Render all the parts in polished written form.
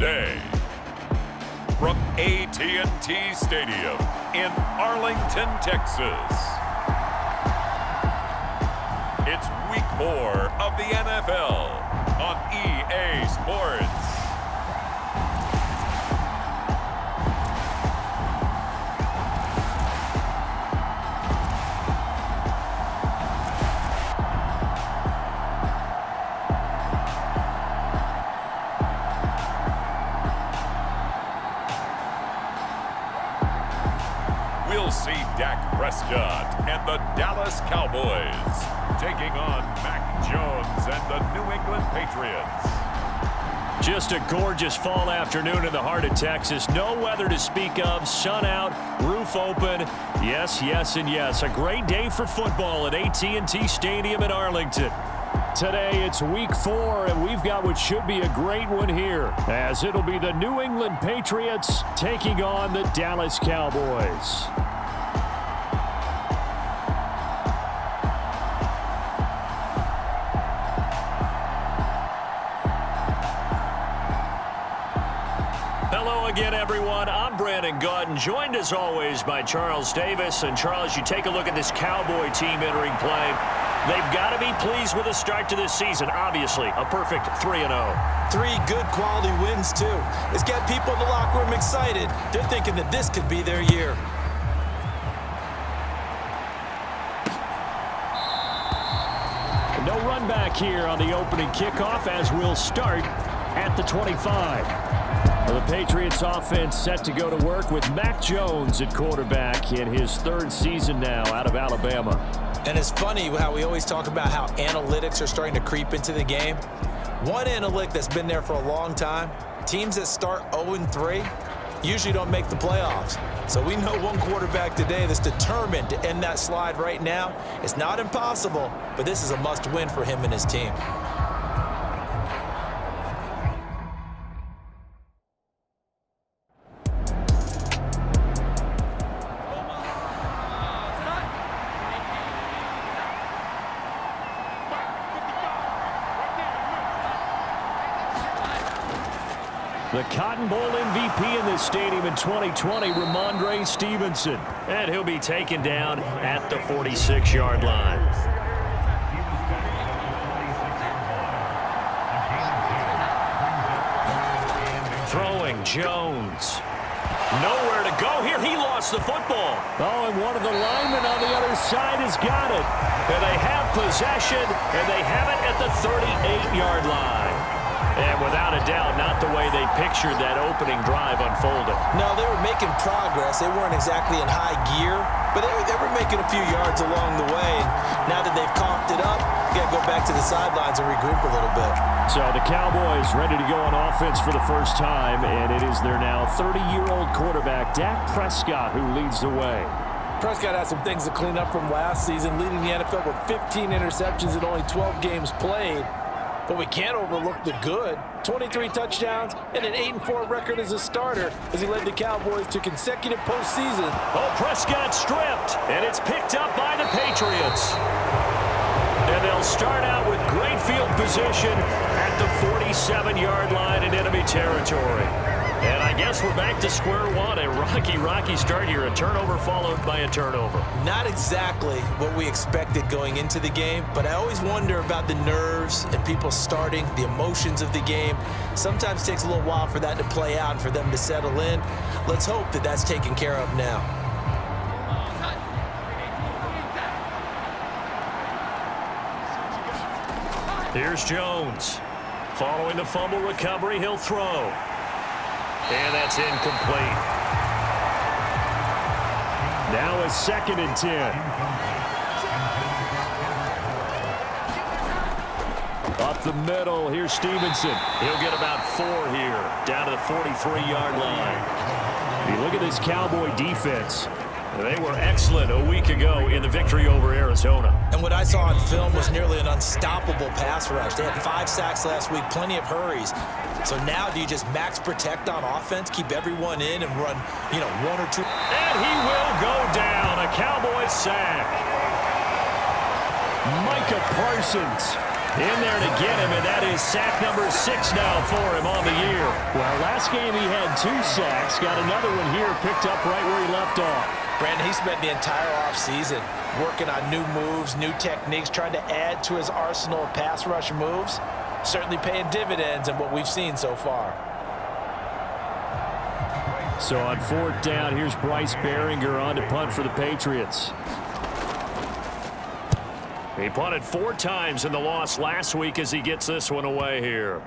today. From AT&T Stadium in Arlington, Texas. It's Week 4 of the NFL on EA Sports. We'll see Dak Prescott and the Dallas Cowboys taking on Mac Jones and the New England Patriots. Just a gorgeous fall afternoon in the heart of Texas. No weather to speak of. Sun out, roof open. Yes, yes, and yes. A great day for football at AT&T Stadium in Arlington. Today, it's Week 4, and we've got what should be a great one here, as it'll be the New England Patriots taking on the Dallas Cowboys. Hello again, everyone. I'm Brandon Gautin, joined as always by Charles Davis. And Charles, you take a look at this Cowboy team entering play. They've got to be pleased with the start to this season. Obviously, a perfect 3-0. 3 good quality wins, too. It's got people in the locker room excited. They're thinking that this could be their year. No run back here on the opening kickoff, as we'll start at the 25. The Patriots offense set to go to work with Mac Jones at quarterback in his 3rd season now out of Alabama. And it's funny how we always talk about how analytics are starting to creep into the game. One analytic that's been there for a long time, teams that start 0-3 usually don't make the playoffs. So we know one quarterback today that's determined to end that slide right now. It's not impossible, but this is a must-win for him and his team. The Cotton Bowl MVP in this stadium in 2020, Ramondre Stevenson. And he'll be taken down at the 46-yard line. Throwing Jones. Nowhere to go here. He lost the football. Oh, and one of the linemen on the other side has got it. And they have possession, and they have it at the 38-yard line. And without a doubt, not the way they pictured that opening drive unfolded. No, they were making progress. They weren't exactly in high gear, but they were making a few yards along the way. And now that they've coughed it up, you got to go back to the sidelines and regroup a little bit. So the Cowboys ready to go on offense for the first time, and it is their now 30-year-old quarterback, Dak Prescott, who leads the way. Prescott has some things to clean up from last season, leading the NFL with 15 interceptions in only 12 games played. But we can't overlook the good. 23 touchdowns and an 8-4 record as a starter as he led the Cowboys to consecutive postseason. Oh, Prescott stripped, and it's picked up by the Patriots. And they'll start out with great field position at the 47-yard line in enemy territory. And I guess we're back to square one. A rocky start here. A turnover followed by a turnover. Not exactly what we expected going into the game, but I always wonder about the nerves and people starting, the emotions of the game. Sometimes it takes a little while for that to play out and for them to settle in. Let's hope that that's taken care of now. Here's Jones. Following the fumble recovery, he'll throw. And that's incomplete. Now a 2nd and 10. Up the middle, here's Stevenson. He'll get about 4 here, down to the 43-yard line. You look at this Cowboy defense. They were excellent a week ago in the victory over Arizona. And what I saw on film was nearly an unstoppable pass rush. They had 5 sacks last week, plenty of hurries. So now do you just max protect on offense, keep everyone in and run, 1 or 2? And he will go down, a Cowboys sack. Micah Parsons In there to get him, and that is sack number 6 now for him on the year. Well, last game he had 2 sacks. Got another one here, picked up right where he left off. Brandon, he spent the entire offseason working on new moves, new techniques, trying to add to his arsenal of pass rush moves. Certainly paying dividends in what we've seen so far. So on 4th down, here's Bryce Behringer on to punt for the Patriots. He punted 4 times in the loss last week as he gets this one away here.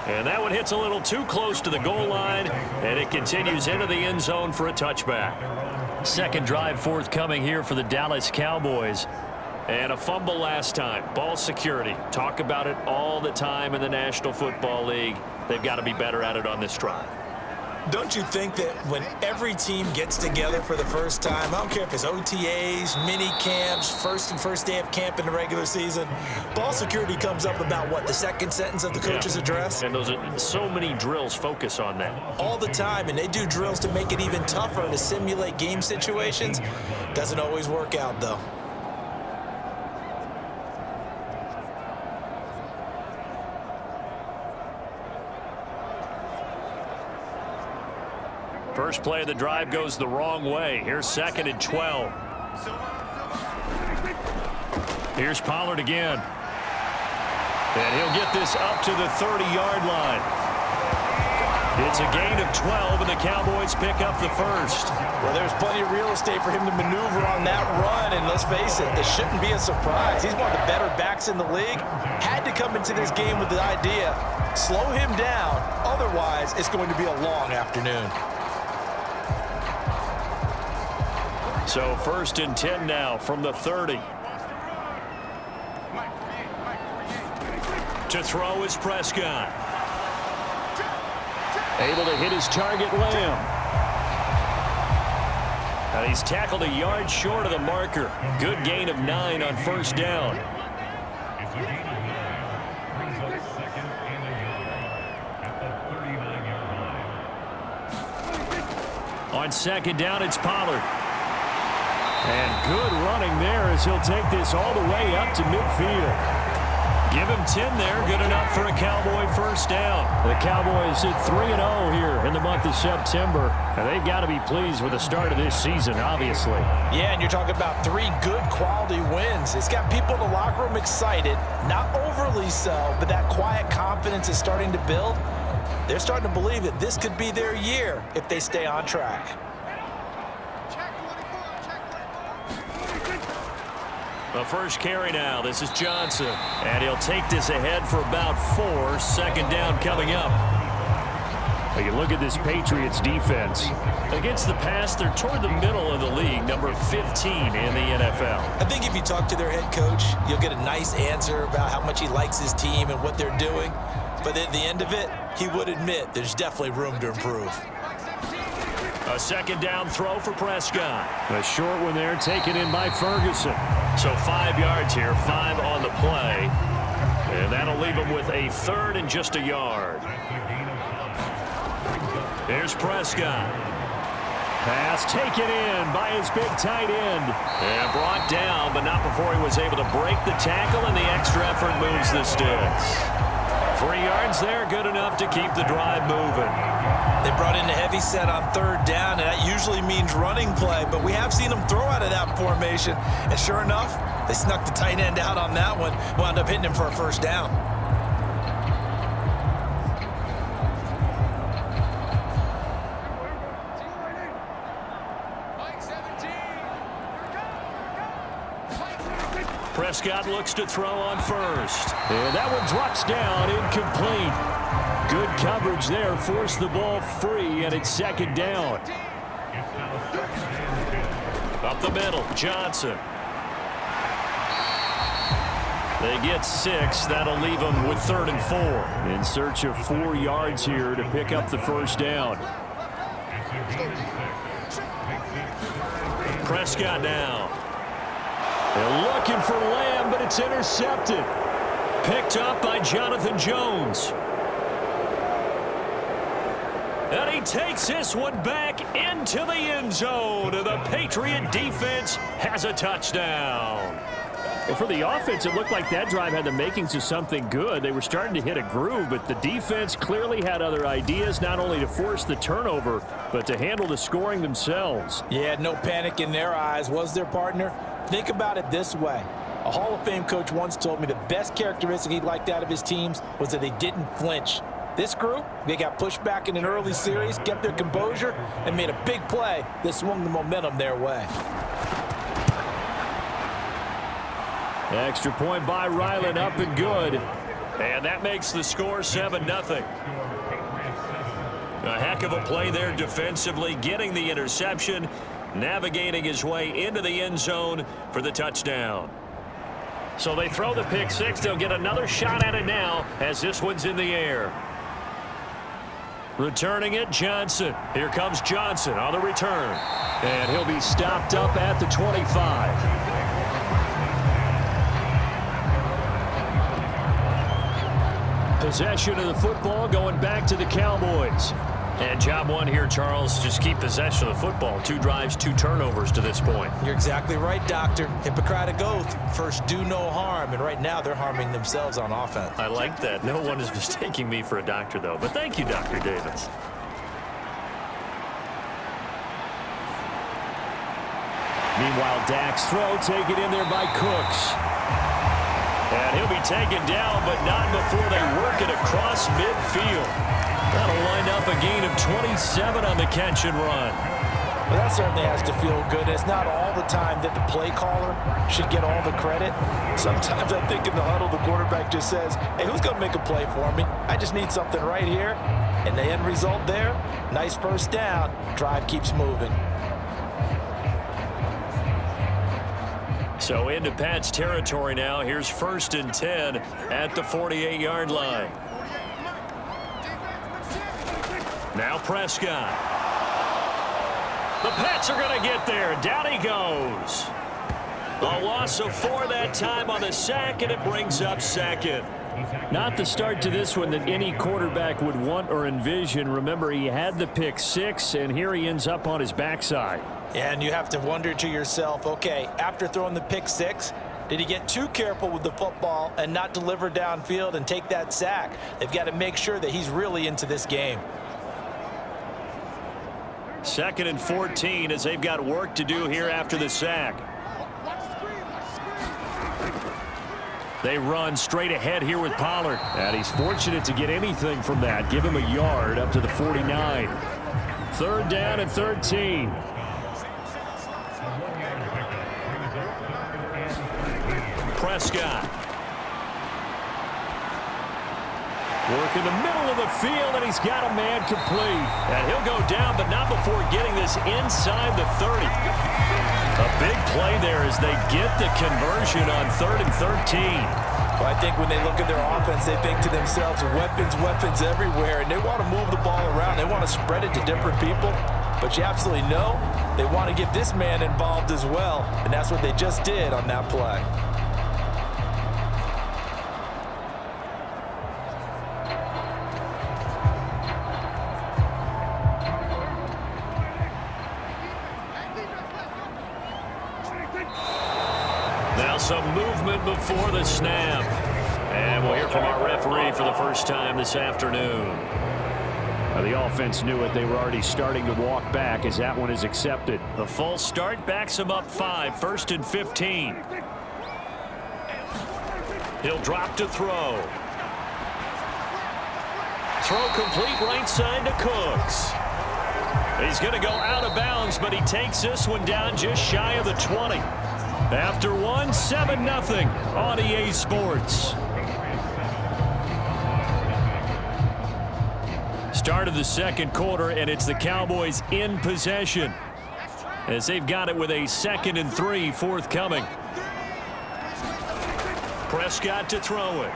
And that one hits a little too close to the goal line, and it continues into the end zone for a touchback. Second drive forthcoming here for the Dallas Cowboys. And a fumble last time. Ball security. Talk about it all the time in the National Football League. They've got to be better at it on this drive. Don't you think that when every team gets together for the first time, I don't care if it's OTAs, mini camps, first day of camp in the regular season, ball security comes up about what, the second sentence of the coach's address? And those are so many drills focus on that. All the time, and they do drills to make it even tougher to simulate game situations. Doesn't always work out, though. First play of the drive goes the wrong way. Here's 2nd and 12. Here's Pollard again. And he'll get this up to the 30-yard line. It's a gain of 12, and the Cowboys pick up the first. Well, there's plenty of real estate for him to maneuver on that run, and let's face it, it shouldn't be a surprise. He's one of the better backs in the league. Had to come into this game with the idea, slow him down, otherwise it's going to be a long afternoon. So 1st and 10 now from the 30. To throw is Prescott. Able to hit his target, Lamb. And he's tackled a yard short of the marker. Good gain of 9 on 1st down. On 2nd down, it's Pollard. And good running there as he'll take this all the way up to midfield. Give him 10 there. Good enough for a Cowboy first down. The Cowboys hit 3-0 here in the month of September. And they've got to be pleased with the start of this season, obviously. Yeah, and you're talking about 3 good quality wins. It's got people in the locker room excited. Not overly so, but that quiet confidence is starting to build. They're starting to believe that this could be their year if they stay on track. The first carry now. This is Johnson. And he'll take this ahead for about 4. 2nd down coming up. You look at this Patriots defense. Against the pass, they're toward the middle of the league, number 15 in the NFL. I think if you talk to their head coach, you'll get a nice answer about how much he likes his team and what they're doing. But at the end of it, he would admit there's definitely room to improve. A 2nd down throw for Prescott. A short one there taken in by Ferguson. So 5 yards here, 5 on the play. And that'll leave him with a 3rd and just a yard. Here's Prescott. Pass taken in by his big tight end. And brought down, but not before he was able to break the tackle, and the extra effort moves the sticks. 3 yards there, good enough to keep the drive moving. They brought in a heavy set on 3rd down, and that usually means running play, but we have seen them throw out of that formation. And sure enough, they snuck the tight end out on that one, wound up hitting him for a 1st down. Prescott looks to throw on 1st. And that one drops down, incomplete. Good coverage there, forced the ball free, and it's 2nd down. Up the middle, Johnson. They get 6. That'll leave them with 3rd and 4. In search of 4 yards here to pick up the 1st down. Prescott now. They're looking for Lamb, but it's intercepted. Picked up by Jonathan Jones. And he takes this one back into the end zone. And the Patriot defense has a touchdown. Well, for the offense, it looked like that drive had the makings of something good. They were starting to hit a groove, but the defense clearly had other ideas, not only to force the turnover, but to handle the scoring themselves. Yeah, no panic in their eyes, was their partner? Think about it this way. A Hall of Fame coach once told me the best characteristic he liked out of his teams was that they didn't flinch. This group, they got pushed back in an early series, kept their composure, and made a big play that swung the momentum their way. Extra point by Ryland, up and good. And that makes the score 7-0. A heck of a play there defensively, getting the interception, navigating his way into the end zone for the touchdown. So they throw the pick six. They'll get another shot at it now as this one's in the air. Returning it, Johnson. Here comes Johnson on the return. And he'll be stopped up at the 25. Possession of the football going back to the Cowboys. And job one here, Charles, just keep possession of the football. 2 drives, 2 turnovers to this point. You're exactly right, Doctor. Hippocratic oath. First, do no harm. And right now, they're harming themselves on offense. I like that. No one is mistaking me for a doctor, though. But thank you, Dr. Davis. Meanwhile, Dak's throw taken in there by Cooks. And he'll be taken down, but not before they work it across midfield. That'll wind up a gain of 27 on the catch and run. Well, that certainly has to feel good. It's not all the time that the play caller should get all the credit. Sometimes I think in the huddle, the quarterback just says, hey, who's going to make a play for me? I just need something right here. And the end result there, nice first down. Drive keeps moving. So into Pat's territory now. Here's 1st and 10 at the 48-yard line. Now Prescott. The Pats are going to get there. Down he goes. A loss of 4 that time on the sack, and it brings up 2nd. Not the start to this one that any quarterback would want or envision. Remember, he had the pick 6, and here he ends up on his backside. And you have to wonder to yourself, okay, after throwing the pick 6, did he get too careful with the football and not deliver downfield and take that sack? They've got to make sure that he's really into this game. 2nd and 14 as they've got work to do here after the sack. They run straight ahead here with Pollard. And he's fortunate to get anything from that. Give him a yard up to the 49. 3rd down and 13. Prescott. Work in the middle of the field, and he's got a man complete. And he'll go down, but not before getting this inside the 30. A big play there as they get the conversion on 3rd and 13. Well, I think when they look at their offense, they think to themselves, weapons, weapons everywhere, and they want to move the ball around. They want to spread it to different people. But you absolutely know they want to get this man involved as well, and that's what they just did on that play. Now some movement before the snap. And we'll hear from our referee for the first time this afternoon. Now the offense knew it. They were already starting to walk back as that one is accepted. The false start backs him up 5. 1st and 15. He'll drop to throw. Throw complete right side to Cooks. He's going to go out of bounds, but he takes this one down just shy of the 20. After one, 7-0 on EA Sports. Start of the 2nd quarter, and it's the Cowboys in possession as they've got it with a 2nd and 3 forthcoming. Prescott to throw it.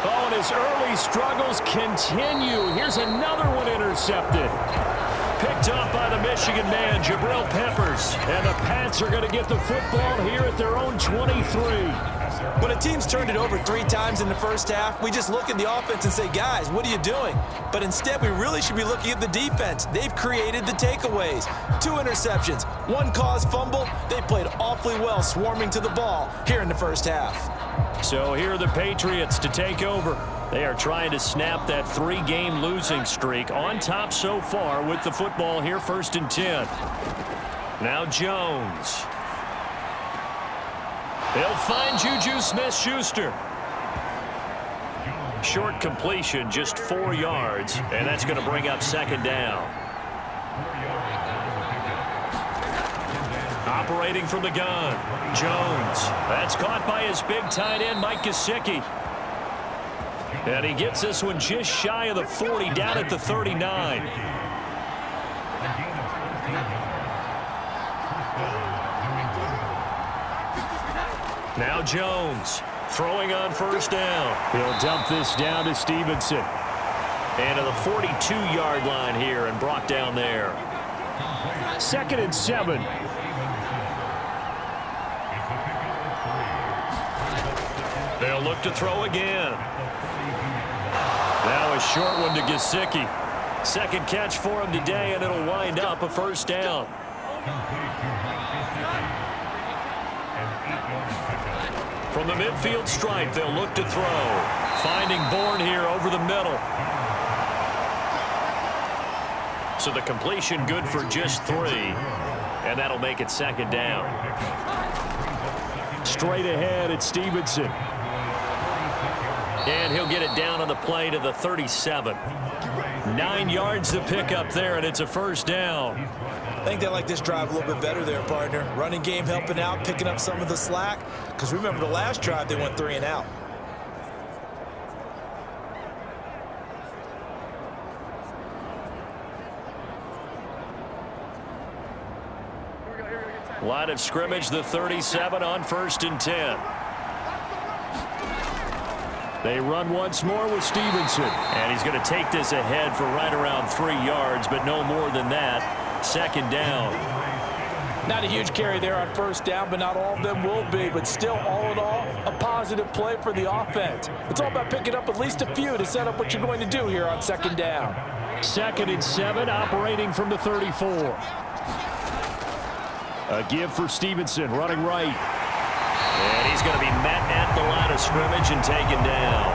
Oh, and his early struggles continue. Here's another one intercepted. Picked up by the Michigan man, Jabril Peppers. And the Pats are going to get the football here at their own 23. When a team's turned it over 3 times in the first half, we just look at the offense and say, guys, what are you doing? But instead, we really should be looking at the defense. They've created the takeaways. 2 interceptions, 1 caused fumble. They played awfully well swarming to the ball here in the first half. So here are the Patriots to take over. They are trying to snap that 3-game losing streak. On top so far with the football here, 1st and 10. Now Jones. They'll find Juju Smith-Schuster. Short completion, just 4 yards, and that's going to bring up 2nd down. Operating from the gun, Jones. That's caught by his big tight end, Mike Gesicki. And he gets this one just shy of the 40, down at the 39. Now Jones throwing on 1st down. He'll dump this down to Stevenson. And to the 42-yard line here and brought down there. 2nd and 7. They'll look to throw again. Now a short one to Gesicki. 2nd catch for him today, and it'll wind up a 1st down. From the midfield stripe, they'll look to throw. Finding Bourne here over the middle. So the completion good for just 3. And that'll make it 2nd down. Straight ahead at Stevenson. And he'll get it down on the play to the 37. 9 yards to pick up there, and it's a 1st down. I think they like this drive a little bit better there, partner. Running game helping out, picking up some of the slack. Because remember, the last drive, they went 3 and out. Line of scrimmage, the 37 on 1st and 10. They run once more with Stevenson. And he's going to take this ahead for right around 3 yards, but no more than that. 2nd down. Not a huge carry there on 1st down, but not all of them will be. But still, all in all, a positive play for the offense. It's all about picking up at least a few to set up what you're going to do here on 2nd down. 2nd and 7, operating from the 34. A give for Stevenson, running right. And he's going to be met at the line of scrimmage and taken down.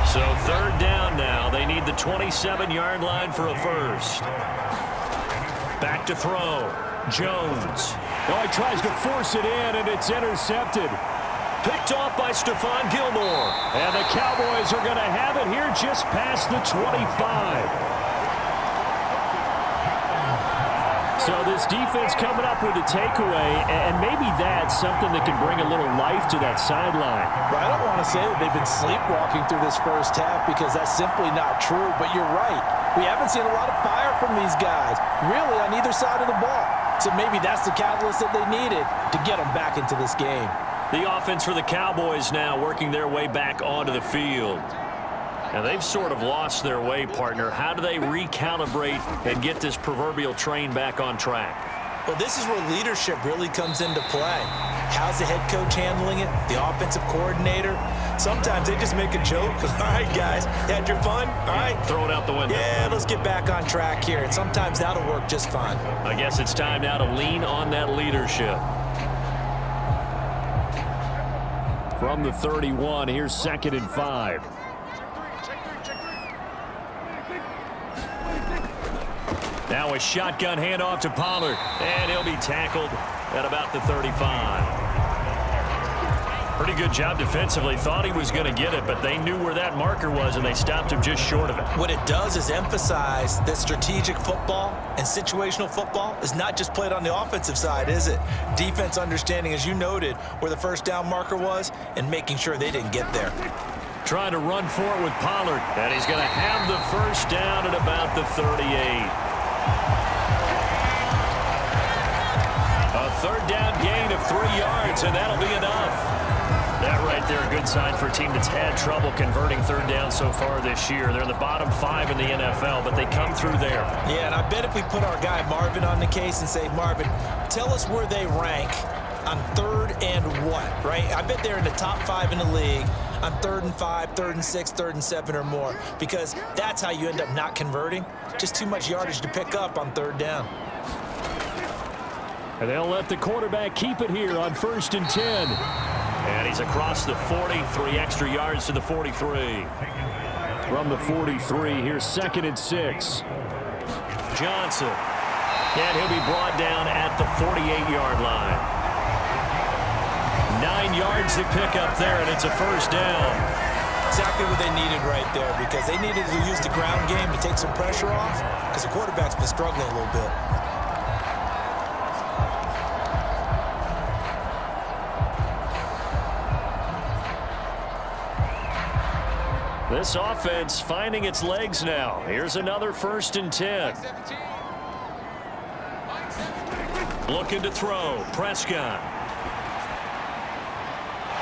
So 3rd down now. They need the 27-yard line for a 1st. Back to throw. Jones. Oh, he tries to force it in, and it's intercepted. Picked off by Stephon Gilmore. And the Cowboys are going to have it here just past the 25. So this defense coming up with a takeaway, and maybe that's something that can bring a little life to that sideline. Well, I don't want to say that they've been sleepwalking through this first half because that's simply not true, but you're right. We haven't seen a lot of fire from these guys, really, on either side of the ball. So maybe that's the catalyst that they needed to get them back into this game. The offense for the Cowboys now working their way back onto the field. And they've sort of lost their way, partner. How do they recalibrate and get this proverbial train back on track? Well, this is where leadership really comes into play. How's the head coach handling it? The offensive coordinator? Sometimes they just make a joke. All right, guys, you had your fun? All right. Throw it out the window. Yeah, let's get back on track here. And sometimes that'll work just fine. I guess it's time now to lean on that leadership. From the 31, here's 2nd and 5. Now a shotgun handoff to Pollard, and he'll be tackled at about the 35. Pretty good job defensively. Thought he was going to get it, but they knew where that marker was, and they stopped him just short of it. What it does is emphasize that strategic football and situational football is not just played on the offensive side, is it? Defense understanding, as you noted, where the 1st down marker was and making sure they didn't get there. Trying to run for it with Pollard, and he's going to have the 1st down at about the 38. A 3rd down gain of 3 yards, and that'll be enough. That right there, a good sign for a team that's had trouble converting 3rd down so far this year. They're in the bottom 5 in the NFL, but they come through there. Yeah, and I bet if we put our guy Marvin on the case and say, Marvin, tell us where they rank on 3rd and what, right? I bet they're in the top 5 in the league on 3rd and 5, 3rd and 6, 3rd and 7 or more, because that's how you end up not converting. Just too much yardage to pick up on 3rd down. And they'll let the quarterback keep it here on 1st and 10. And he's across the 40, 3 extra yards to the 43. From the 43, here's 2nd and 6. Johnson. And he'll be brought down at the 48-yard line. 9 yards to pick up there, and it's a 1st down. Exactly what they needed right there, because they needed to use the ground game to take some pressure off, because the quarterback's been struggling a little bit. This offense finding its legs now. Here's another 1st and 10. Looking to throw. Prescott.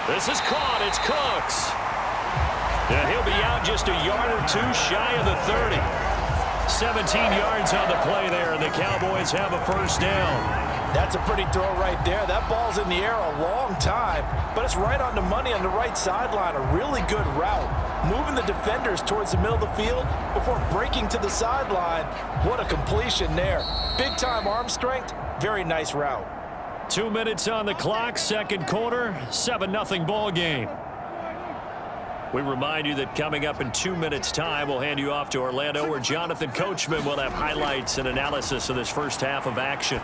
This is caught. It's Cooks. And he'll be out just a yard or 2 shy of the 30. 17 yards on the play there, and the Cowboys have a 1st down. That's a pretty throw right there. That ball's in the air a long time, but it's right on the money on the right sideline. A really good route. Moving the defenders towards the middle of the field before breaking to the sideline. What a completion there. Big-time arm strength. Very nice route. 2 minutes on the clock, 2nd quarter, 7-0 ball game. We remind you that coming up in 2 minutes' time, we'll hand you off to Orlando, where Jonathan Coachman will have highlights and analysis of this first half of action.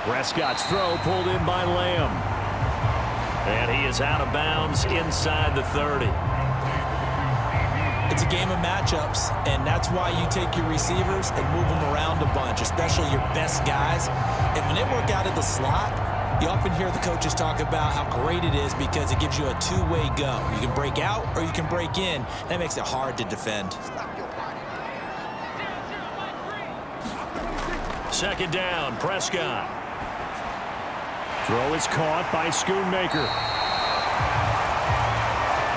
Prescott's throw pulled in by Lamb. And he is out of bounds inside the 30. It's a game of matchups, and that's why you take your receivers and move them around a bunch, especially your best guys. And when they work out of the slot, you often hear the coaches talk about how great it is because it gives you a two-way go. You can break out or you can break in. That makes it hard to defend. 2nd down, Prescott. Throw is caught by Schoonmaker.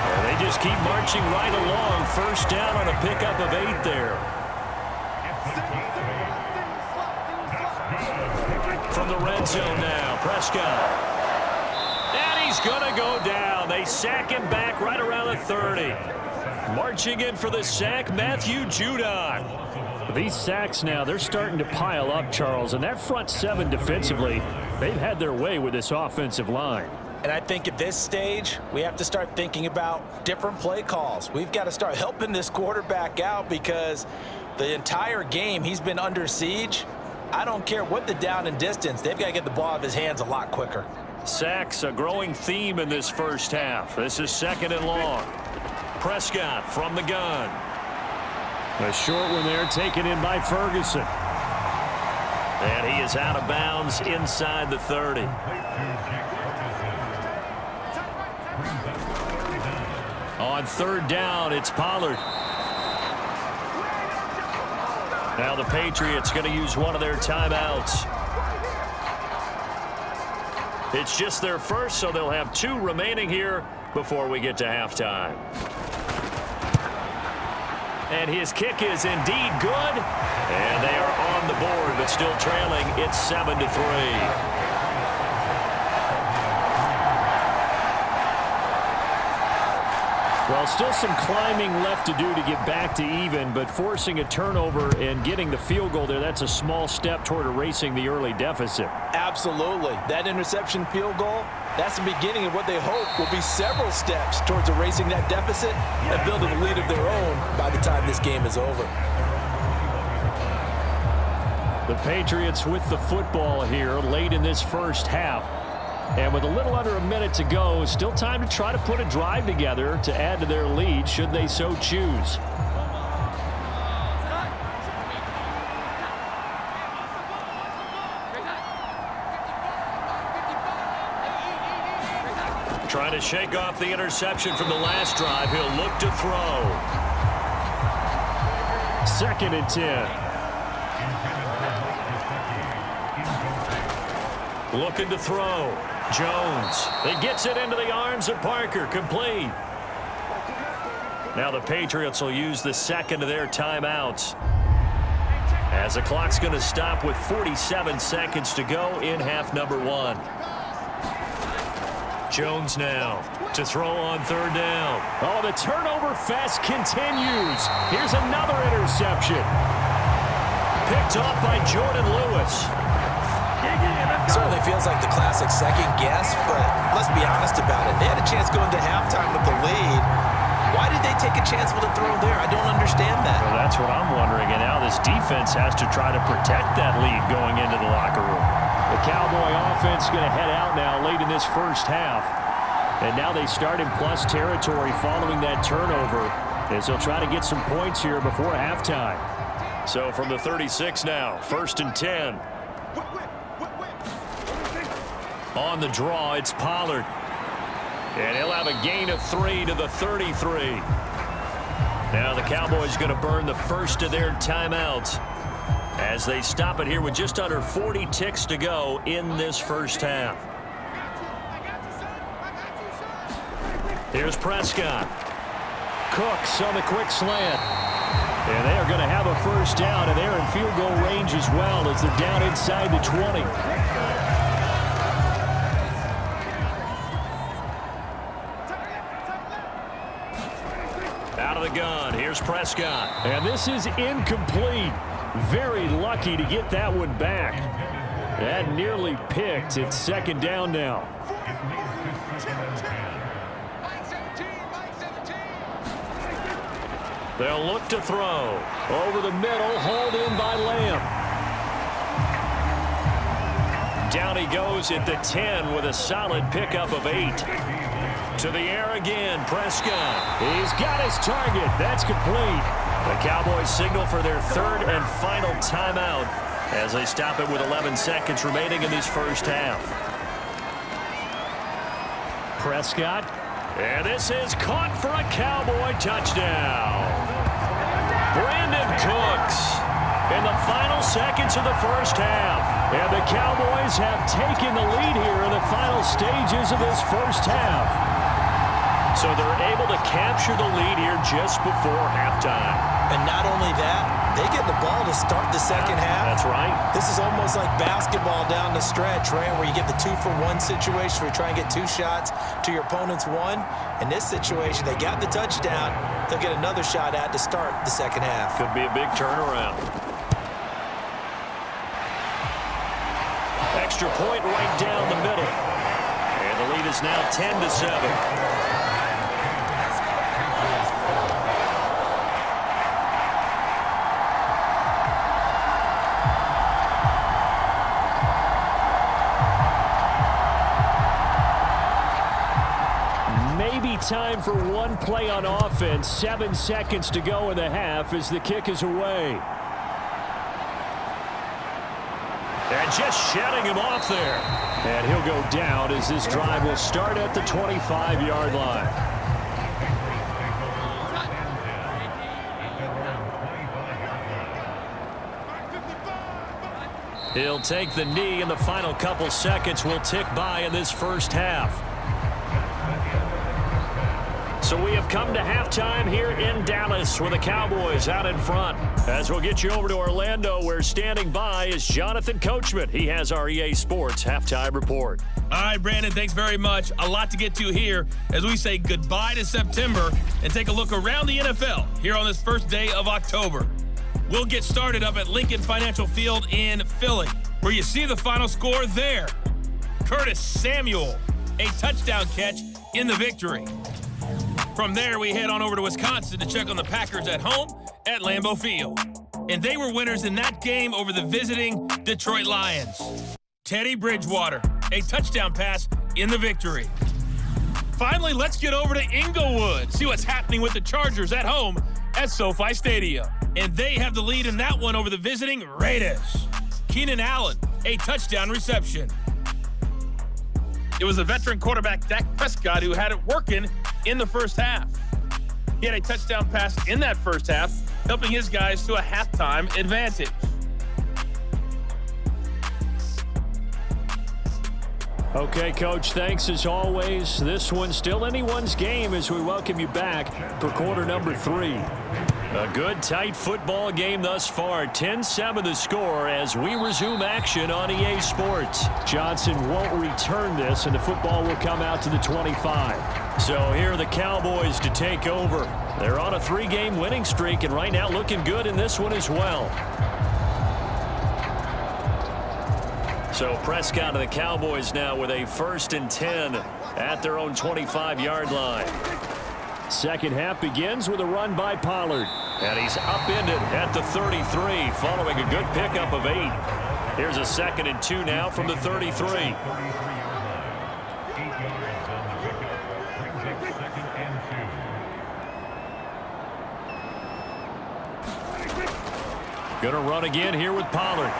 And they just keep marching right along. 1st down on a pickup of 8 there. From the red zone now, Prescott. And he's going to go down. They sack him back right around the 30. Marching in for the sack, Matthew Judon. These sacks now, they're starting to pile up, Charles. And that front 7 defensively, they've had their way with this offensive line. And I think at this stage, we have to start thinking about different play calls. We've got to start helping this quarterback out because the entire game he's been under siege. I don't care what the down and distance. They've got to get the ball out of his hands a lot quicker. Sacks, a growing theme in this first half. This is 2nd and long. Prescott from the gun. A short one there taken in by Ferguson. And he is out of bounds inside the 30. On 3rd down, it's Pollard. Now the Patriots going to use one of their timeouts. It's just their first, so they'll have 2 remaining here before we get to halftime. And his kick is indeed good. And they are on the board, but still trailing. It's 7-3. Well, still some climbing left to do to get back to even, but forcing a turnover and getting the field goal there, that's a small step toward erasing the early deficit. Absolutely. That interception field goal, that's the beginning of what they hope will be several steps towards erasing that deficit and building a lead of their own by the time this game is over. The Patriots with the football here late in this first half. And with a little under a minute to go, still time to try to put a drive together to add to their lead should they so choose. Trying to shake off the interception from the last drive. He'll look to throw. 2nd and 10. Looking to throw. Jones. He gets it into the arms of Parker. Complete. Now the Patriots will use the 2nd of their timeouts, as the clock's going to stop with 47 seconds to go in half number 1. Jones now to throw on third down. Oh, the turnover fest continues. Here's another interception. Picked off by Jordan Lewis. Certainly feels like the classic second guess, but let's be honest about it. They had a chance going to halftime with the lead. Why did they take a chance with a throw there? I don't understand that. Well, that's what I'm wondering, and now this defense has to try to protect that lead going into the locker room. The Cowboy offense going to head out now late in this first half. And now they start in plus territory following that turnover as they'll try to get some points here before halftime. So from the 36 now, 1st and 10. On the draw, it's Pollard. And he'll have a gain of 3 to the 33. Now the Cowboys going to burn the first of their timeouts as they stop it here with just under 40 ticks to go in this first half. Here's Prescott. Cooks on the quick slant. And they are going to have a first down, and they're in field goal range as well as they're down inside the 20. Out of the gun, here's Prescott. And this is incomplete. Very lucky to get that one back. That nearly picked. It's second down now. They'll look to throw. Over the middle, hauled in by Lamb. Down he goes at the 10 with a solid pickup of 8. To the air again, Prescott. He's got his target. That's complete. The Cowboys signal for their third and final timeout as they stop it with 11 seconds remaining in this first half. Prescott. And this is caught for a Cowboy touchdown. Brandon Cooks in the final seconds of the first half. And the Cowboys have taken the lead here in the final stages of this first half. So they're able to capture the lead here just before halftime. And not only that, they get the ball to start the second half. That's right. This is almost like basketball down the stretch, right, where you get the 2-for-1 situation where you try and get 2 shots to your opponent's 1. In this situation, they got the touchdown. They'll get another shot at to start the second half. Could be a big turnaround. Extra point right down the middle. And the lead is now 10-7. Time for one play on offense. 7 seconds to go in the half as the kick is away. And just shedding him off there. And he'll go down as this drive will start at the 25-yard line. He'll take the knee, and the final couple seconds will tick by in this first half. So we have come to halftime here in Dallas with the Cowboys out in front. As we'll get you over to Orlando, where standing by is Jonathan Coachman. He has our EA Sports halftime report. All right, Brandon, thanks very much. A lot to get to here as we say goodbye to September and take a look around the NFL here on this first day of October. We'll get started up at Lincoln Financial Field in Philly, where you see the final score there. Curtis Samuel, a touchdown catch in the victory. From there, we head on over to Wisconsin to check on the Packers at home at Lambeau Field. And they were winners in that game over the visiting Detroit Lions. Teddy Bridgewater, a touchdown pass in the victory. Finally, let's get over to Inglewood, see what's happening with the Chargers at home at SoFi Stadium. And they have the lead in that one over the visiting Raiders. Keenan Allen, a touchdown reception. It was a veteran quarterback, Dak Prescott, who had it working in the first half. He had a touchdown pass in that first half, helping his guys to a halftime advantage. Okay, Coach, thanks as always. This one's still anyone's game as we welcome you back for quarter number 3. A good, tight football game thus far. 10-7 the score as we resume action on EA Sports. Johnson won't return this, and the football will come out to the 25. So here are the Cowboys to take over. They're on a 3-game winning streak, and right now looking good in this one as well. So Prescott of the Cowboys now with a 1st and 10 at their own 25-yard line. Second half begins with a run by Pollard. And he's upended at the 33 following a good pickup of 8. Here's a 2nd and 2 now from the 33. Gonna run again here with Pollard.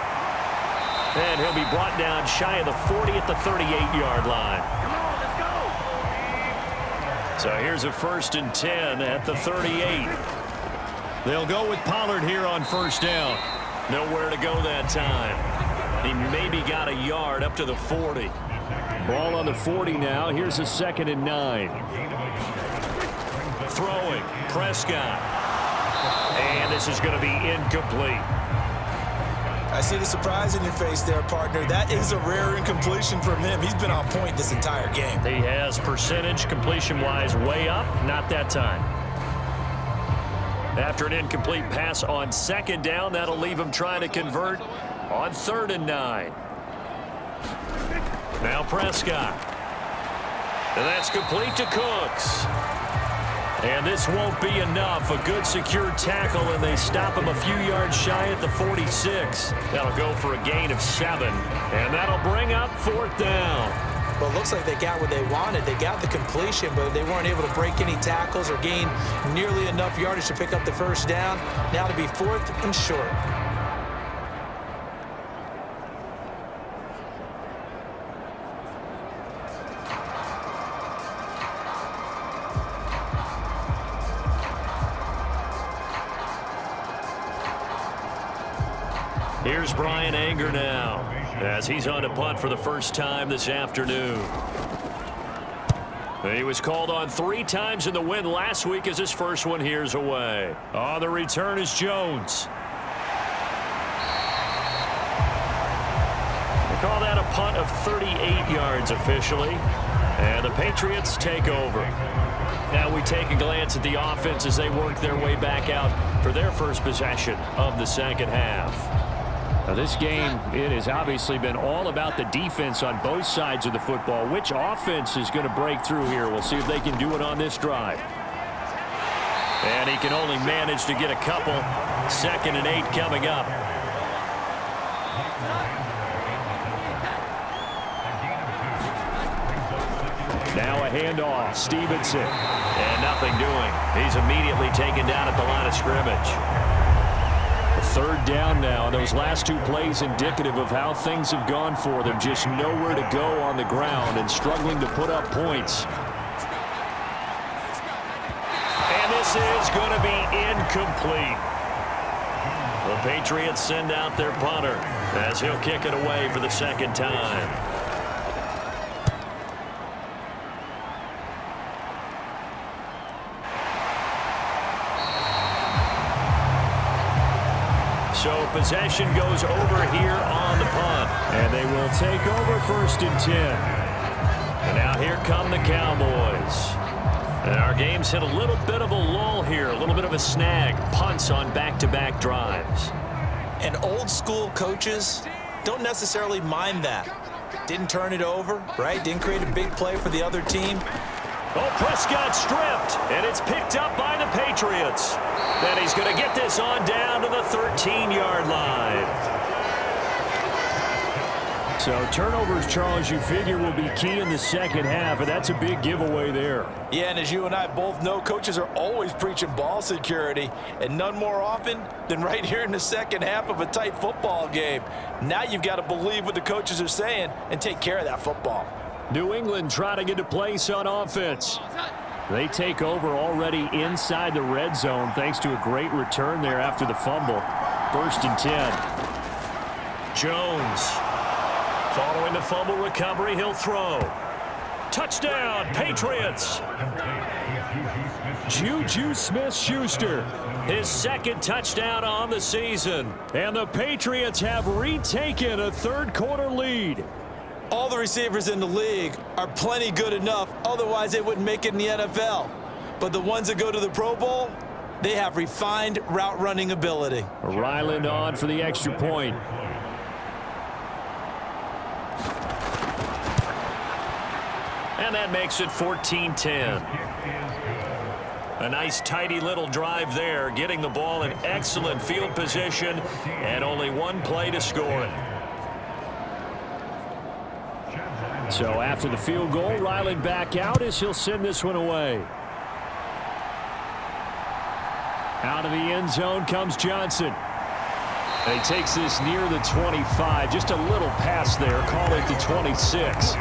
And he'll be brought down shy of the 40 at the 38-yard line. So here's a 1st and 10 at the 38. They'll go with Pollard here on 1st down. Nowhere to go that time. He maybe got a yard up to the 40. Ball on the 40 now. Here's a 2nd and 9. Throwing. Prescott. And this is going to be incomplete. I see the surprise in your face there, partner. That is a rare incompletion from him. He's been on point this entire game. He has percentage completion-wise way up. Not that time. After an incomplete pass on 2nd down, that'll leave him trying to convert on 3rd and 9. Now Prescott. And that's complete to Cooks. And this won't be enough. A good secure tackle, and they stop him a few yards shy at the 46. That'll go for a gain of 7. And that'll bring up 4th down. Well, it looks like they got what they wanted. They got the completion, but they weren't able to break any tackles or gain nearly enough yardage to pick up the 1st down. Now to be 4th and short. Here's Brian Anger now as he's on to punt for the first time this afternoon. He was called on 3 times in the win last week as his first one here's away. On the return is Jones. They call that a punt of 38 yards officially. And the Patriots take over. Now we take a glance at the offense as they work their way back out for their first possession of the second half. Now this game, it has obviously been all about the defense on both sides of the football. Which offense is going to break through here? We'll see if they can do it on this drive. And he can only manage to get a couple. 2nd and 8 coming up. Now a handoff. Stevenson. And nothing doing. He's immediately taken down at the line of scrimmage. 3rd down now. Those last 2 plays indicative of how things have gone for them. Just nowhere to go on the ground and struggling to put up points. And this is going to be incomplete. The Patriots send out their punter as he'll kick it away for the 2nd time. So possession goes over here on the punt. And they will take over 1st and 10. And now here come the Cowboys. And our game's hit a little bit of a lull here, a little bit of a snag. Punts on back-to-back drives. And old school coaches don't necessarily mind that. Didn't turn it over, right? Didn't create a big play for the other team. Oh, Prescott stripped, and it's picked up by the Patriots. Then he's going to get this on down to the 13-yard line. So turnovers, Charles, you figure will be key in the second half, and that's a big giveaway there. Yeah, and as you and I both know, coaches are always preaching ball security, and none more often than right here in the second half of a tight football game. Now you've got to believe what the coaches are saying and take care of that football. New England trying to get a place on offense. They take over already inside the red zone thanks to a great return there after the fumble. 1st and 10. Jones. Following the fumble recovery, he'll throw. Touchdown, Patriots. Juju Smith-Schuster. His second touchdown on the season. And the Patriots have retaken a third-quarter lead. All the receivers in the league are plenty good enough, otherwise they wouldn't make it in the NFL. But the ones that go to the Pro Bowl, they have refined route running ability. Ryland on for the extra point. And that makes it 14-10. A nice tidy little drive there, getting the ball in excellent field position and only one play to score it. So after the field goal, Ryland back out as he'll send this one away. Out of the end zone comes Johnson. And he takes this near the 25. Just a little pass there. Call it the 26.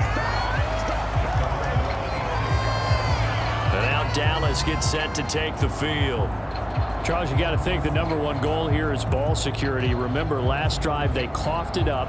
And now Dallas gets set to take the field. Charles, you got to think the #1 goal here is ball security. Remember, last drive they coughed it up.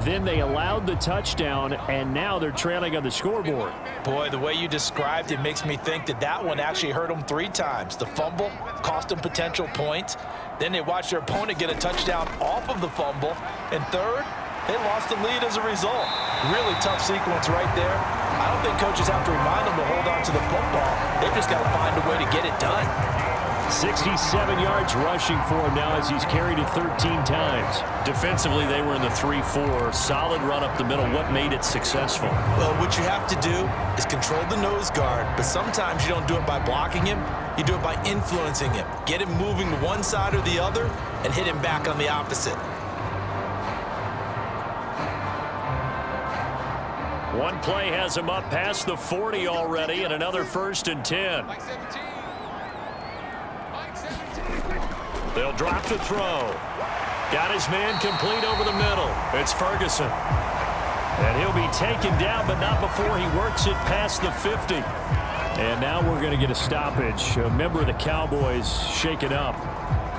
Then they allowed the touchdown, and now they're trailing on the scoreboard. Boy, the way you described it makes me think that that one actually hurt them 3 times. The fumble cost them potential points. Then they watched their opponent get a touchdown off of the fumble. And third, they lost the lead as a result. Really tough sequence right there. I don't think coaches have to remind them to hold on to the football. They've just got to find a way to get it done. 67 yards rushing for him now as he's carried it 13 times. Defensively, they were in the 3-4. Solid run up the middle. What made it successful? Well, what you have to do is control the nose guard, but sometimes you don't do it by blocking him. You do it by influencing him. Get him moving to one side or the other and hit him back on the opposite. One play has him up past the 40 already, and another 1st and 10. They'll drop the throw. Got his man complete over the middle. It's Ferguson. And he'll be taken down, but not before he works it past the 50. And now we're going to get a stoppage. A member of the Cowboys shaken up.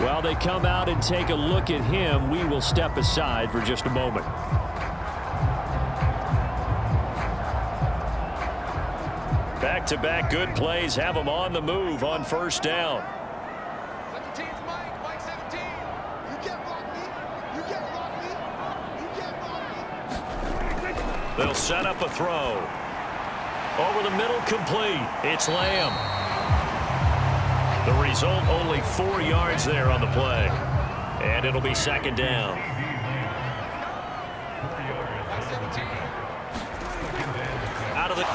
While they come out and take a look at him, we will step aside for just a moment. Back-to-back good plays have them on the move on 1st down. They'll set up a throw. Over the middle, complete. It's Lamb. The result, only 4 yards there on the play. And it'll be 2nd down. Out of the...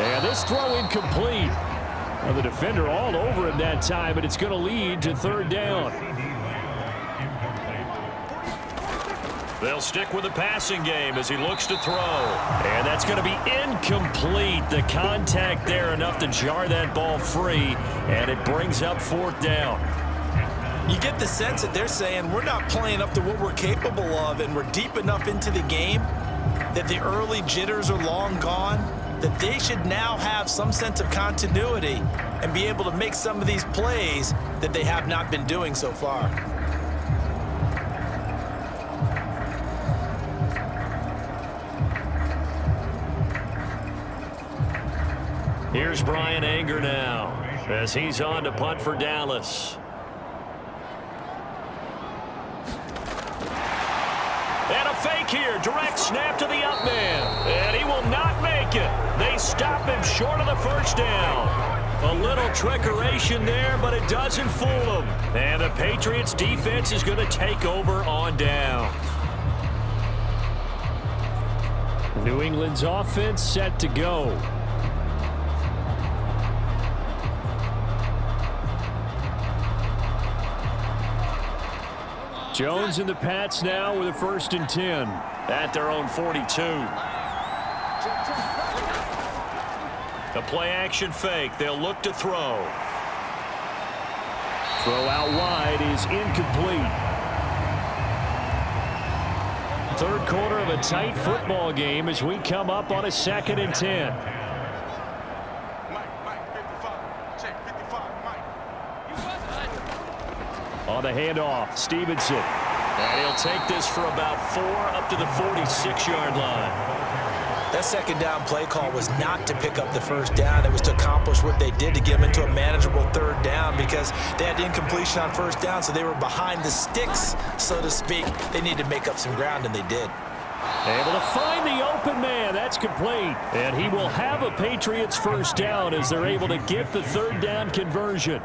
And this throw incomplete. Well, the defender all over him that time, but it's going to lead to 3rd down. They'll stick with the passing game as he looks to throw. And that's going to be incomplete. The contact there enough to jar that ball free, and it brings up 4th down. You get the sense that they're saying we're not playing up to what we're capable of, and we're deep enough into the game that the early jitters are long gone, that they should now have some sense of continuity and be able to make some of these plays that they have not been doing so far. Here's Brian Anger now as he's on to punt for Dallas. And a fake here. Direct snap to the up man. And he will not make it. They stop him short of the 1st down. A little trickeration there, but it doesn't fool them. And the Patriots defense is going to take over on downs. New England's offense set to go. Jones and the Pats now with a 1st and 10. At their own 42. The play action fake. They'll look to throw. Throw out wide is incomplete. 3rd quarter of a tight football game as we come up on a 2nd and 10. On the handoff, Stevenson. And he'll take this for about 4 up to the 46-yard line. That second down play call was not to pick up the first down. It was to accomplish what they did to get them into a manageable third down because they had incompletion on first down, so they were behind the sticks, so to speak. They needed to make up some ground, and they did. Able to find the open man. That's complete. And he will have a Patriots first down as they're able to get the third down conversion.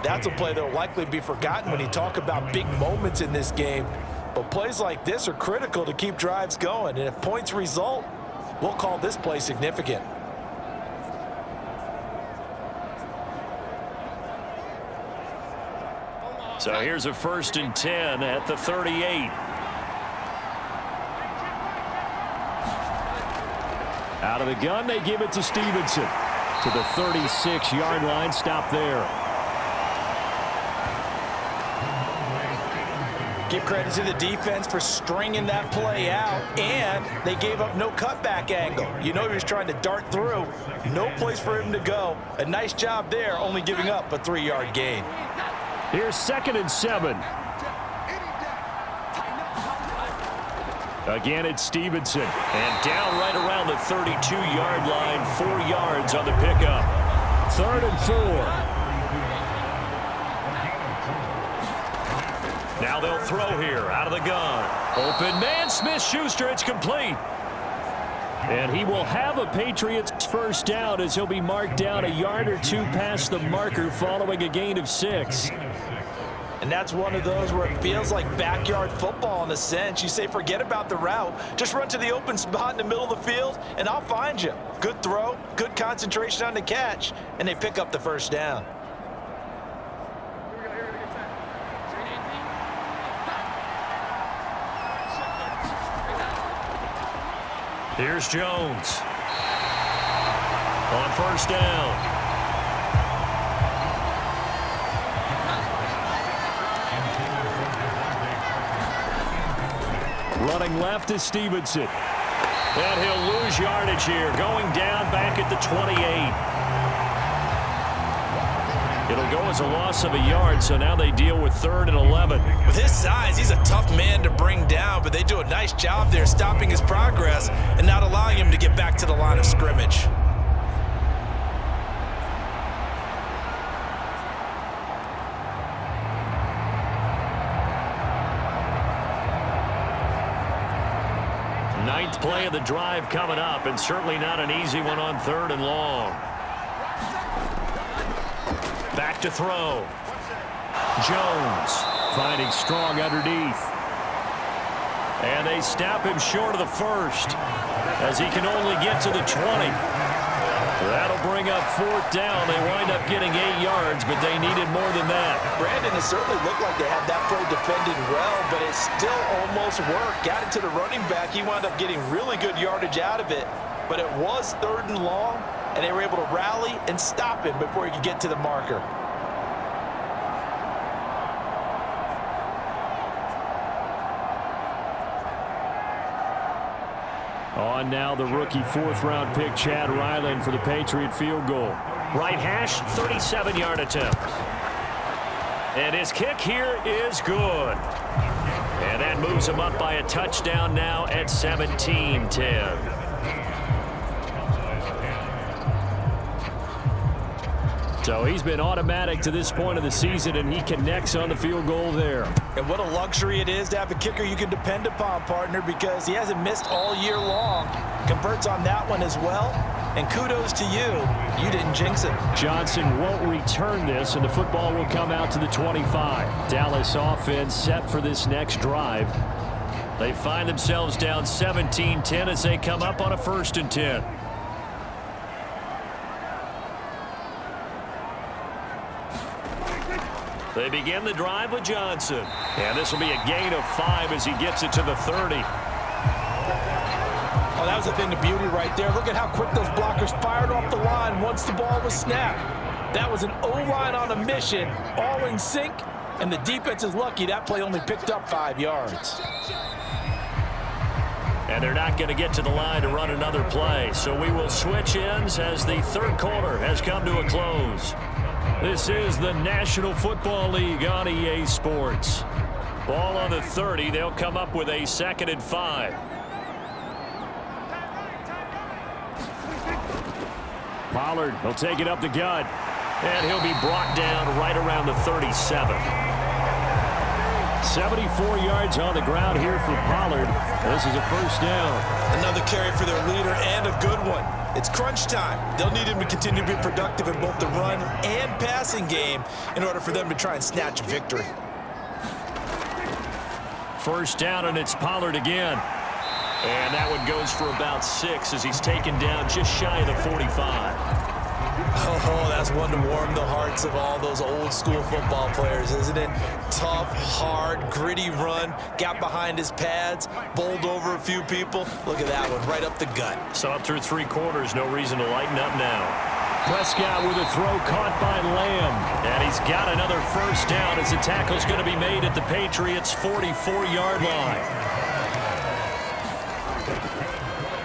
That's a play that will likely be forgotten when you talk about big moments in this game. But plays like this are critical to keep drives going. And if points result, we'll call this play significant. So here's a 1st and 10 at the 38. Out of the gun, they give it to Stevenson. To the 36-yard line, stop there. Give credit to the defense for stringing that play out, and they gave up no cutback angle. You know he was trying to dart through. No place for him to go. A nice job there, only giving up a 3-yard gain. Here's 2nd and 7. Again, it's Stevenson. And down right around the 32-yard line, 4 yards on the pickup. 3rd and 4. Now they'll throw here out of the gun. Open man, Smith-Schuster. It's complete. And he will have a Patriots first down as he'll be marked down a yard or two past the marker following a gain of 6. And that's one of those where it feels like backyard football in a sense. You say forget about the route. Just run to the open spot in the middle of the field, and I'll find you. Good throw, good concentration on the catch, and they pick up the first down. Here's Jones. On first down. Running left is Stevenson. And he'll lose yardage here. Going down back at the 28. It'll go as a loss of a yard, so now they deal with 3rd and 11. With his size, he's a tough man to bring down, but they do a nice job there stopping his progress and not allowing him to get back to the line of scrimmage. Ninth play of the drive coming up, and certainly not an easy one on 3rd and long. Back to throw. Jones finding Strong underneath. And they snap him short of the first as he can only get to the 20. That'll bring up 4th down. They wind up getting 8 yards, but they needed more than that. Brandon, it certainly looked like they had that play defended well, but it still almost worked. Got it to the running back. He wound up getting really good yardage out of it, but it was 3rd and long, and they were able to rally and stop him before he could get to the marker. On now the rookie 4th-round pick Chad Ryland for the Patriot field goal. Right hash, 37-yard attempt. And his kick here is good. And that moves him up by a touchdown now at 17-10. So he's been automatic to this point of the season, and he connects on the field goal there. And what a luxury it is to have a kicker you can depend upon, partner, because he hasn't missed all year long. Converts on that one as well. And kudos to you. You didn't jinx it. Johnson won't return this, and the football will come out to the 25. Dallas offense set for this next drive. They find themselves down 17-10 as they come up on a 1st and 10. They begin the drive with Johnson. And this will be a gain of 5 as he gets it to the 30. Oh, that was a thing of beauty right there. Look at how quick those blockers fired off the line once the ball was snapped. That was an O-line on a mission, all in sync, and the defense is lucky that play only picked up 5 yards. And they're not going to get to the line to run another play. So we will switch ends as the 3rd quarter has come to a close. This is the National Football League on EA Sports. Ball on the 30. They'll come up with a 2nd and 5. Pollard, he'll take it up the gut. And he'll be brought down right around the 37. 74 yards on the ground here for Pollard. This is a first down. Another carry for their leader and a good one. It's crunch time. They'll need him to continue to be productive in both the run and passing game in order for them to try and snatch a victory. First down, and it's Pollard again. And that one goes for about 6 as he's taken down just shy of the 45. Oh, that's one to warm the hearts of all those old school football players, isn't it? Tough, hard, gritty run, got behind his pads, bowled over a few people. Look at that one, right up the gut. So up through 3 quarters, no reason to lighten up now. Prescott with a throw caught by Lamb. And he's got another first down as the tackle's going to be made at the Patriots' 44-yard line.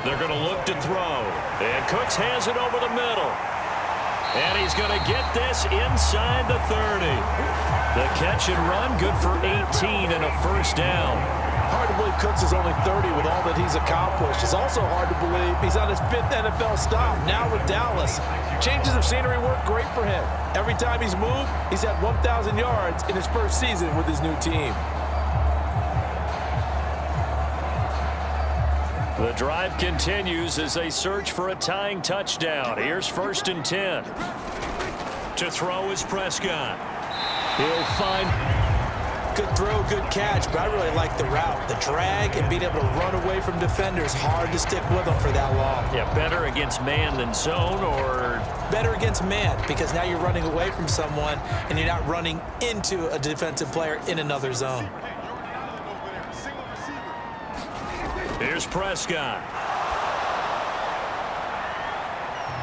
They're going to look to throw. And Cooks has it over the middle. And he's going to get this inside the 30. The catch and run, good for 18 and a first down. Hard to believe Cooks is only 30 with all that he's accomplished. It's also hard to believe he's on his 5th NFL stop, now with Dallas. Changes of scenery work great for him. Every time he's moved, he's had 1,000 yards in his first season with his new team. The drive continues as they search for a tying touchdown. Here's 1st and 10. To throw is Prescott. He'll find... Good throw, good catch, but I really like the route. The drag and being able to run away from defenders, hard to stick with them for that long. Yeah, better against man than zone, or... Better against man, because now you're running away from someone and you're not running into a defensive player in another zone. Here's Prescott.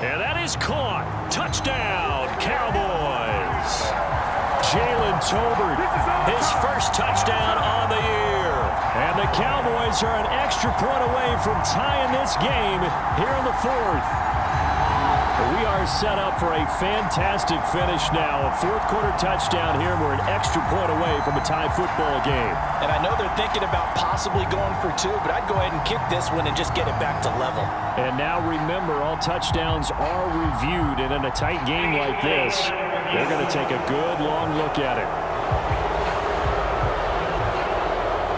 And that is caught. Touchdown, Cowboys. Jalen Tolbert, His first touchdown on the year. and the Cowboys are an extra point away from tying this game here in the 4th. We are set up for a fantastic finish now. A 4th quarter touchdown here, and we're an extra point away from a tie football game. And I know they're thinking about possibly going for 2, but I'd go ahead and kick this one and just get it back to level. And now remember, all touchdowns are reviewed, and in a tight game like this, they're going to take a good long look at it.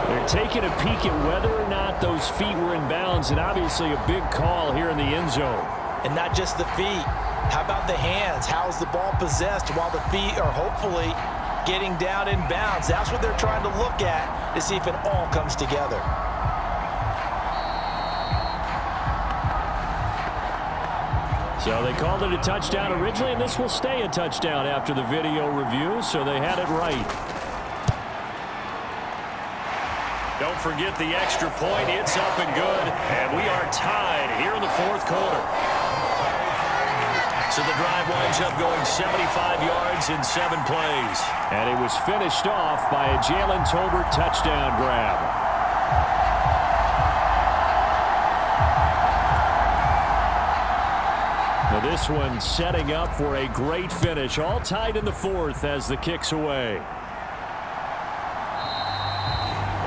They're taking a peek at whether or not those feet were in bounds, and obviously a big call here in the end zone. And not just the feet. How about the hands? How's the ball possessed while the feet are hopefully getting down in bounds? That's what they're trying to look at to see if it all comes together. So they called it a touchdown originally, and this will stay a touchdown after the video review, so they had it right. Don't forget the extra point. It's up and good. And we are tied here in the 4th quarter. So the drive winds up going 75 yards in 7 plays. And it was finished off by a Jalen Tolbert touchdown grab. Now this one setting up for a great finish. All tied in the 4th as the kick's away.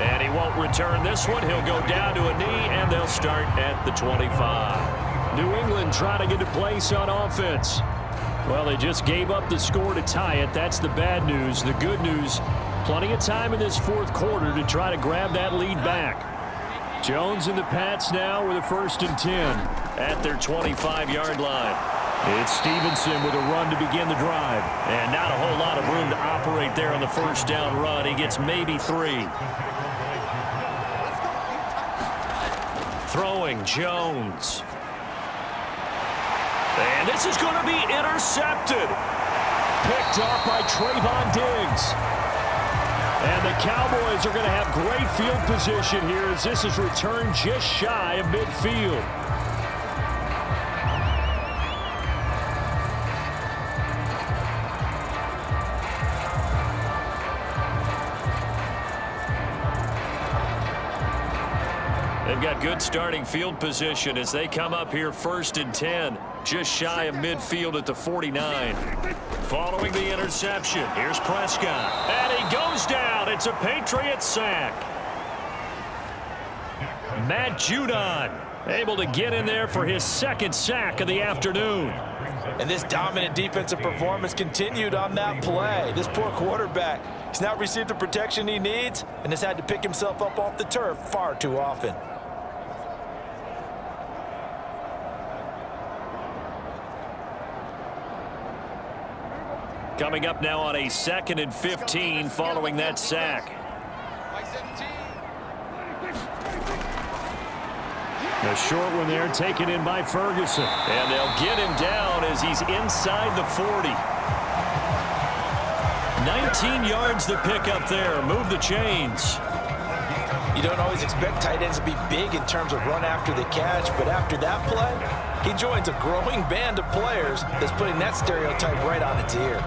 And he won't return this one. He'll go down to a knee, and they'll start at the 25. New England trying to get a place on offense. Well, they just gave up the score to tie it. That's the bad news. The good news, plenty of time in this 4th quarter to try to grab that lead back. Jones and the Pats now with a 1st and 10 at their 25-yard line. It's Stevenson with a run to begin the drive. And not a whole lot of room to operate there on the first down run. He gets maybe 3. Throwing Jones. And this is going to be intercepted. Picked off by Trayvon Diggs. And the Cowboys are going to have great field position here as this is returned just shy of midfield. They've got good starting field position as they come up here 1st and 10, just shy of midfield at the 49. Following the interception, here's Prescott. And he goes down. It's a Patriots sack. Matt Judon able to get in there for his 2nd sack of the afternoon. And this dominant defensive performance continued on that play. This poor quarterback, he's not received the protection he needs and has had to pick himself up off the turf far too often. Coming up now on a 2nd and 15 following that sack. The short one there taken in by Ferguson. And they'll get him down as he's inside the 40. 19 yards to pick up there. Move the chains. You don't always expect tight ends to be big in terms of run after the catch, but after that play, he joins a growing band of players that's putting that stereotype right on its ear.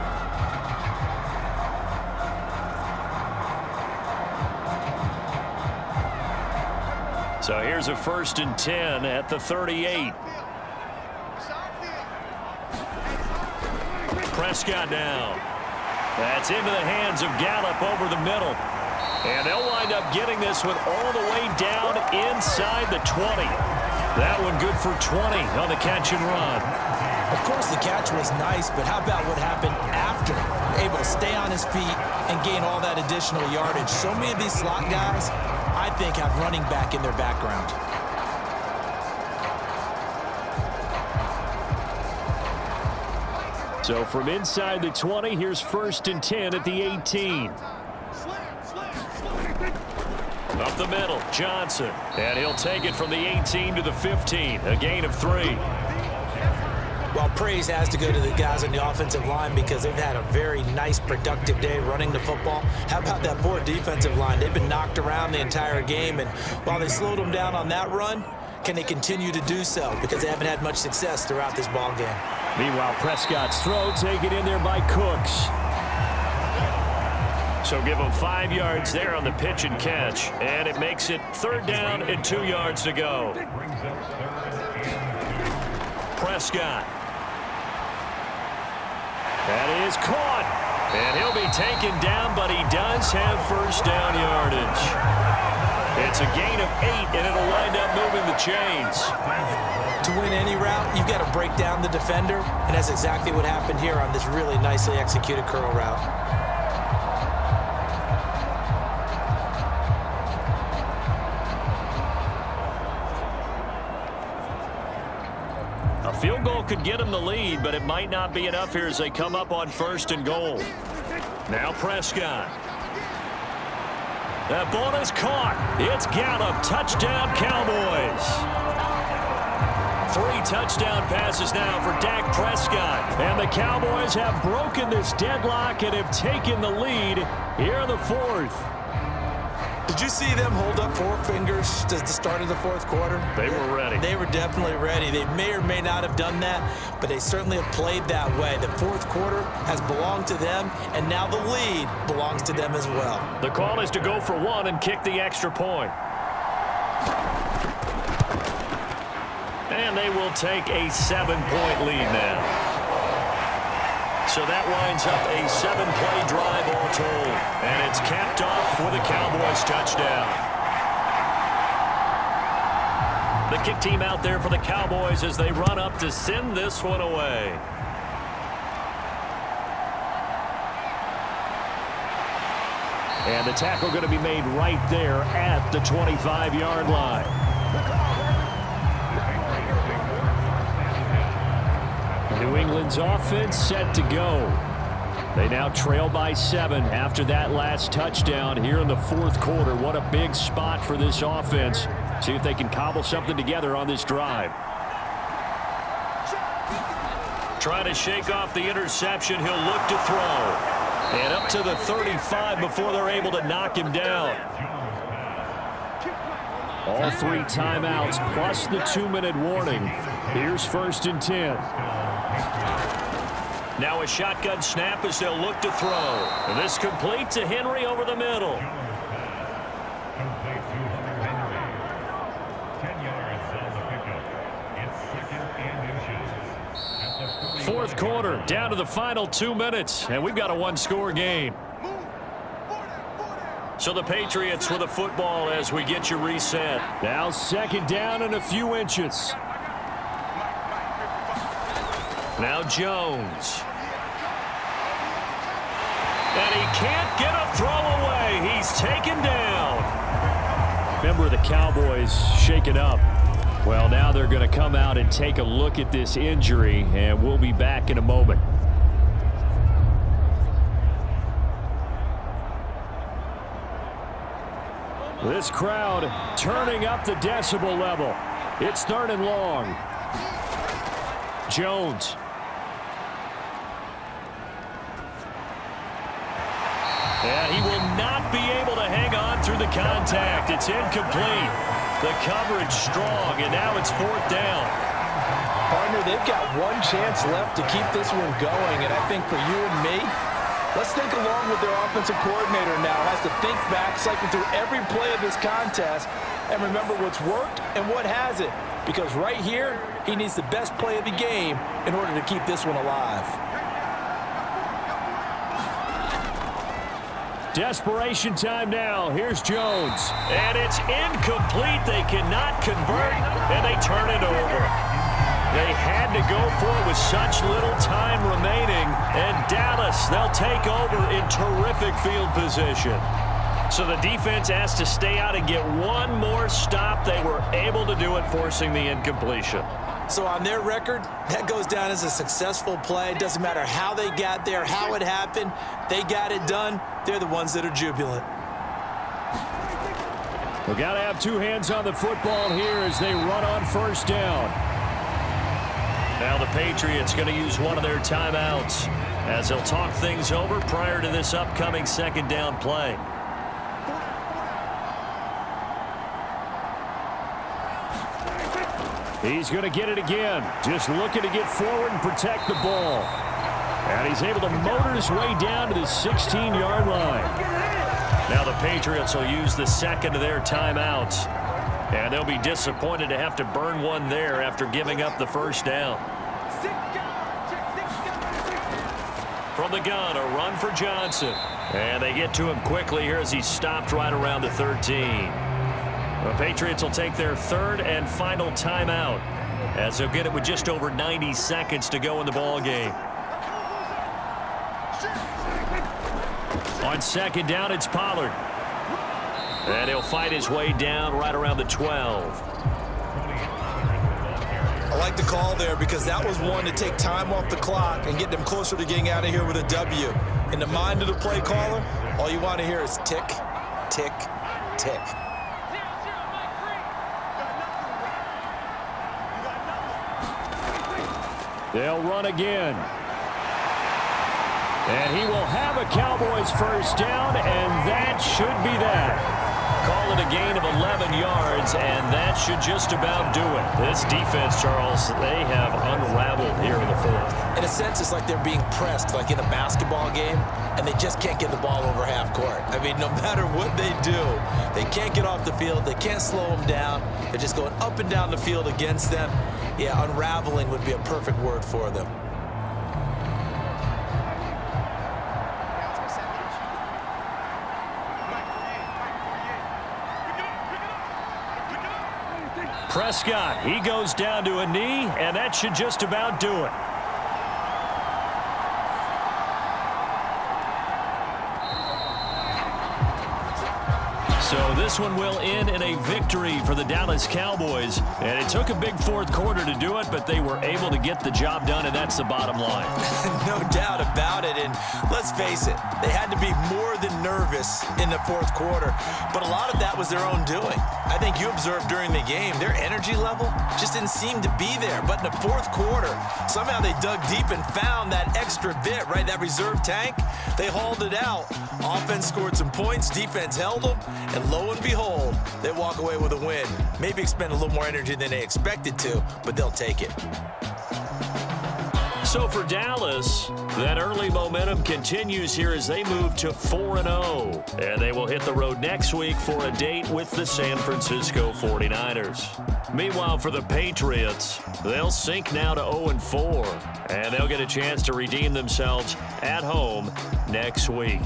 So here's a 1st and 10 at the 38. Prescott down. That's into the hands of Gallup over the middle. And they'll wind up getting this one all the way down inside the 20. That one good for 20 on the catch and run. Of course, the catch was nice, but how about what happened after? Able to stay on his feet and gain all that additional yardage. So many of these slot guys, I think, have running back in their background. So from inside the 20, here's 1st and 10 at the 18. Up the middle, Johnson. And he'll take it from the 18 to the 15. A gain of 3. Well, praise has to go to the guys on the offensive line because they've had a very nice, productive day running the football. How about that poor defensive line? They've been knocked around the entire game, and while they slowed them down on that run, can they continue to do so? Because they haven't had much success throughout this ball game. Meanwhile, Prescott's throw taken in there by Cooks. So give them 5 yards there on the pitch and catch, and it makes it 3rd down and 2 yards to go. Prescott. That is caught. And he'll be taken down, but he does have 1st down yardage. It's a gain of 8, and it'll wind up moving the chains. To win any route, you've got to break down the defender, and that's exactly what happened here on this really nicely executed curl route. A field goal could get them the lead, but it might not be enough here as they come up on 1st and goal. Now Prescott. That ball is caught. It's Gallup. Touchdown, Cowboys. 3 touchdown passes now for Dak Prescott. And the Cowboys have broken this deadlock and have taken the lead here in the 4th. Did you see them hold up 4 fingers at the start of the 4th quarter? They were ready. They were definitely ready. They may or may not have done that, but they certainly have played that way. The 4th quarter has belonged to them, and now the lead belongs to them as well. The call is to go for 1 and kick the extra point. And they will take a 7-point lead now. So that winds up a 7-play drive all told. And it's capped off with a Cowboys touchdown. The kick team out there for the Cowboys as they run up to send this one away. And the tackle going to be made right there at the 25-yard line. New England's offense set to go. They now trail by 7 after that last touchdown here in the 4th quarter. What a big spot for this offense. See if they can cobble something together on this drive. Trying to shake off the interception. He'll look to throw. And up to the 35 before they're able to knock him down. All 3 timeouts plus the 2-minute warning. Here's 1st and 10. Now a shotgun snap as they'll look to throw. This complete to Henry over the middle. 4th quarter, down to the final 2 minutes, and we've got a 1-score game. So the Patriots with the football as we get you reset. Now 2nd down and a few inches. Now Jones. And he can't get a throw away. He's taken down. Member of the Cowboys shaken up. Well, now they're going to come out and take a look at this injury, and we'll be back in a moment. This crowd turning up the decibel level. It's 3rd and long. Jones. And he will not be able to hang on through the contact. It's incomplete. The coverage strong, and now it's 4th down. Partner, they've got one chance left to keep this one going, and I think for you and me, let's think along with their offensive coordinator now. Has to think back, cycle through every play of this contest, and remember what's worked and what hasn't. Because right here, he needs the best play of the game in order to keep this one alive. Desperation time now. Here's Jones. And it's incomplete. They cannot convert, and they turn it over. They had to go for it with such little time remaining. And Dallas, they'll take over in terrific field position. So the defense has to stay out and get one more stop. They were able to do it, forcing the incompletion. So on their record, that goes down as a successful play. It doesn't matter how they got there, how it happened. They got it done. They're the ones that are jubilant. We've got to have two hands on the football here as they run on 1st down. Now the Patriots going to use one of their timeouts as they'll talk things over prior to this upcoming 2nd down play. He's going to get it again. Just looking to get forward and protect the ball. And he's able to motor his way down to the 16-yard line. Now the Patriots will use the 2nd of their timeouts. And they'll be disappointed to have to burn one there after giving up the 1st down. From the gun, a run for Johnson. And they get to him quickly here as he's stopped right around the 13. The Patriots will take their 3rd and final timeout as they'll get it with just over 90 seconds to go in the ball game. On 2nd down, it's Pollard. And he'll fight his way down right around the 12. I like the call there because that was one to take time off the clock and get them closer to getting out of here with a W. In the mind of the play caller, all you want to hear is tick, tick, tick. They'll run again. And he will have a Cowboys 1st down, and that should be that. Call it a gain of 11 yards, and that should just about do it. This defense, Charles, they have unraveled here in the 4th. In a sense, it's like they're being pressed, like in a basketball game, and they just can't get the ball over half court. I mean, no matter what they do, they can't get off the field. They can't slow them down. They're just going up and down the field against them. Yeah, unraveling would be a perfect word for them. Prescott, he goes down to a knee, and that should just about do it. So this one will end in a victory for the Dallas Cowboys. And it took a big 4th quarter to do it, but they were able to get the job done, and that's the bottom line. No doubt about it. And let's face it, they had to be more than nervous in the 4th quarter. But a lot of that was their own doing. I think you observed during the game, their energy level just didn't seem to be there. But in the 4th quarter, somehow they dug deep and found that extra bit, right? That reserve tank. They hauled it out. Offense scored some points. Defense held them. And lo and behold, they walk away with a win. Maybe expend a little more energy than they expected to, but they'll take it. So for Dallas, that early momentum continues here as they move to 4-0. And they will hit the road next week for a date with the San Francisco 49ers. Meanwhile, for the Patriots, they'll sink now to 0-4. And they'll get a chance to redeem themselves at home next week.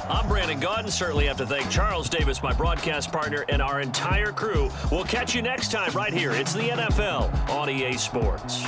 I'm Brandon Gaudin. Certainly have to thank Charles Davis, my broadcast partner, and our entire crew. We'll catch you next time right here. It's the NFL on EA Sports.